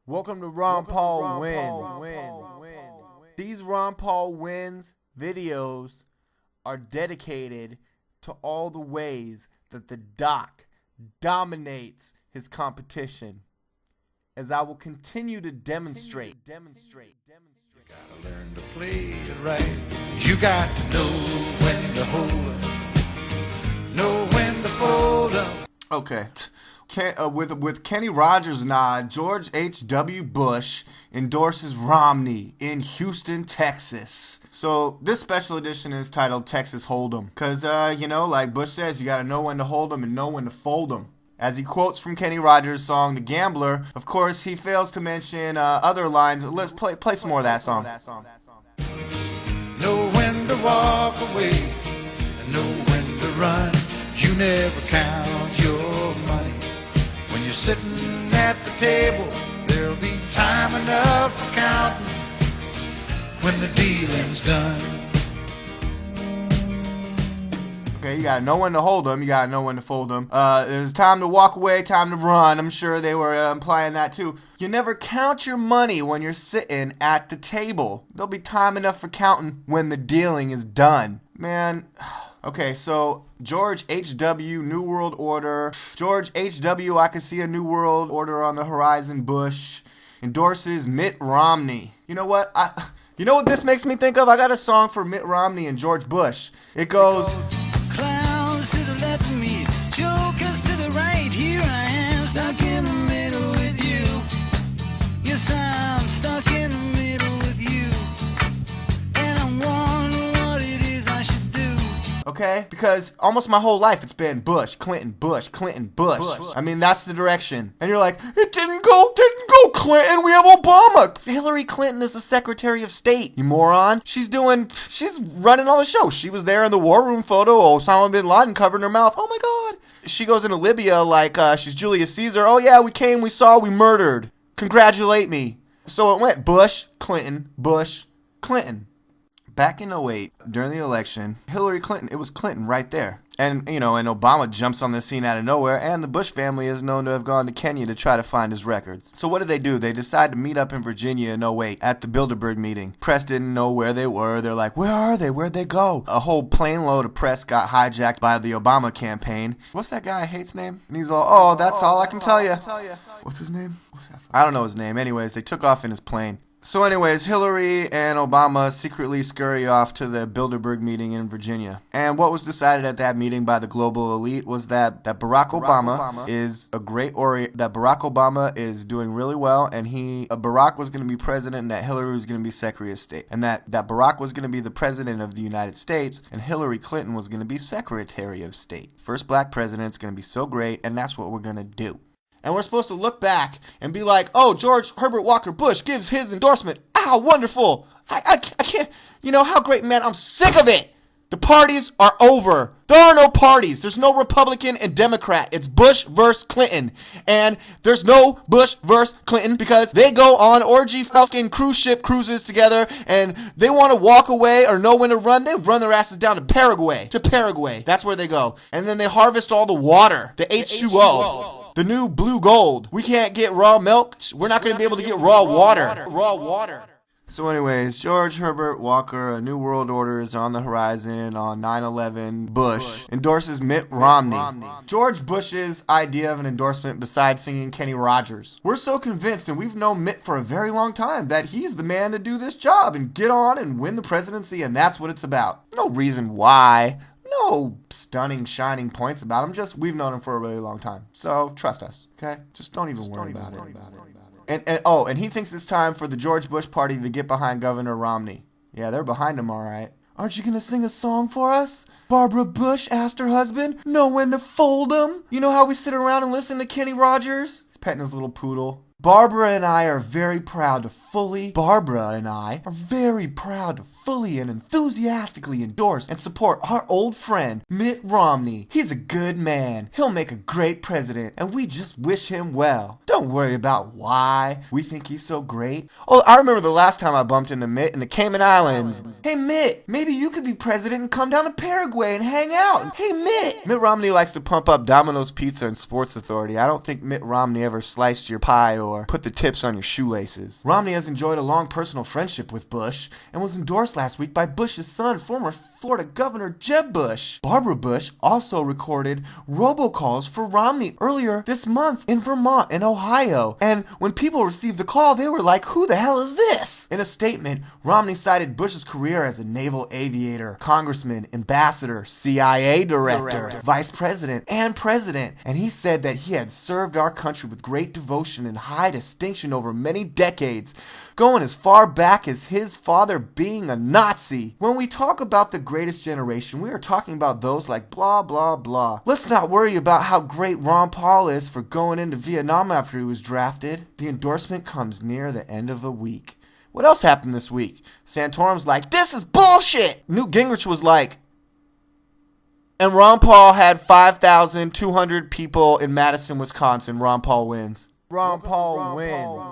Welcome to Ron Paul Wins. These Ron Paul Wins videos are dedicated to all the ways that the Doc dominates his competition, as I will continue to demonstrate. You gotta learn to play it right. You got to know when to hold up, know when to fold up. Okay. With Kenny Rogers' nod, George H.W. Bush endorses Romney in Houston, Texas. So this special edition is titled Texas Hold'em. Because, like Bush says, you got to know when to hold 'em and know when to fold 'em. As he quotes from Kenny Rogers' song, The Gambler, of course, he fails to mention other lines. Let's play some more of that song. Know when to walk away and know when to run. You never count your money. When you're sitting at the table, there'll be time enough for counting when the dealing's done. Okay, you gotta know when to hold them. You gotta know when to fold them. There's time to walk away, time to run. I'm sure they were implying that too. You never count your money when you're sitting at the table. There'll be time enough for counting when the dealing is done. Man, okay, so George H.W., New World Order. George H.W., I can see a New World Order on the horizon. Bush endorses Mitt Romney. You know what? You know what this makes me think of? I got a song for Mitt Romney and George Bush. It goes... Clowns to the left of me, jokers to the right. Here I am, stuck in the middle with you. Yes, I'm stuck in the middle with you. And I'm wondering what it is I should do. Okay? Because almost my whole life it's been Bush, Clinton, Bush, Clinton, Bush. I mean, that's the direction. And you're like, it didn't go Clinton, we have Obama. Hillary Clinton is the Secretary of State, you moron. She's running all the show. She was there in the war room photo, Osama bin Laden covering her mouth. Oh my God. She goes into Libya like she's Julius Caesar. Oh yeah, we came, we saw, we murdered. Congratulate me. So it went Bush, Clinton, Bush, Clinton. Back in 2008, during the election, Hillary Clinton, it was Clinton right there. And, and Obama jumps on the scene out of nowhere, and the Bush family is known to have gone to Kenya to try to find his records. So what do? They decide to meet up in Virginia in 2008 at the Bilderberg meeting. Press didn't know where they were. They're like, where are they? Where'd they go? A whole plane load of press got hijacked by the Obama campaign. What's that guy I hate's name? And he's all, that's all I can tell you. What's his name? I don't know his name. Anyways, they took off in his plane. So anyways, Hillary and Obama secretly scurry off to the Bilderberg meeting in Virginia. And what was decided at that meeting by the global elite was that Barack Obama is a great orator, that Barack Obama is doing really well, and Barack was going to be president and that Hillary was going to be Secretary of State. And that Barack was going to be the president of the United States and Hillary Clinton was going to be Secretary of State. First black president is going to be so great, and that's what we're going to do. And we're supposed to look back and be like, oh, George Herbert Walker Bush gives his endorsement. Ah, wonderful. I can't, how great, man. I'm sick of it. The parties are over. There are no parties. There's no Republican and Democrat. It's Bush versus Clinton. And there's no Bush versus Clinton because they go on orgy fucking cruise ship cruises together and they want to walk away or know when to run. They run their asses down to Paraguay. That's where they go. And then they harvest all the water, the H2O. The new blue gold. We can't get raw milk. We're not going to be able to get raw water. So anyways, George Herbert Walker, A New World Order is on the horizon on 9/11. Bush endorses Mitt Romney. George Bush's idea of an endorsement besides singing Kenny Rogers. We're so convinced, and we've known Mitt for a very long time, that he's the man to do this job and get on and win the presidency, and that's what it's about. No reason why. No stunning, shining points about him. Just we've known him for a really long time. So trust us, okay? Just don't even worry about it. And he thinks it's time for the George Bush party to get behind Governor Romney. Yeah, they're behind him, all right. Aren't you gonna sing a song for us? Barbara Bush asked her husband, know when to fold him. You know how we sit around and listen to Kenny Rogers? He's petting his little poodle. Barbara and I are very proud to fully and enthusiastically endorse and support our old friend, Mitt Romney. He's a good man. He'll make a great president, and we just wish him well. Don't worry about why we think he's so great. Oh, I remember the last time I bumped into Mitt in the Cayman Islands. Hey, Mitt, maybe you could be president and come down to Paraguay and hang out. Hey, Mitt. Mitt Romney likes to pump up Domino's Pizza and Sports Authority. I don't think Mitt Romney ever sliced your pie or put the tips on your shoelaces. Romney has enjoyed a long personal friendship with Bush and was endorsed last week by Bush's son, former Florida Governor Jeb Bush. Barbara Bush also recorded robocalls for Romney earlier this month in Vermont and Ohio. And when people received the call, they were like, who the hell is this? In a statement, Romney cited Bush's career as a naval aviator, congressman, ambassador, CIA director, vice president, and president. And he said that he had served our country with great devotion and high distinction over many decades, going as far back as his father being a Nazi. When we talk about the greatest generation, we are talking about those like blah, blah, blah. Let's not worry about how great Ron Paul is for going into Vietnam after he was drafted. The endorsement comes near the end of a week. What else happened this week? Santorum's like, this is bullshit! Newt Gingrich was like, and Ron Paul had 5,200 people in Madison, Wisconsin. Ron Paul wins. Ron Paul wins.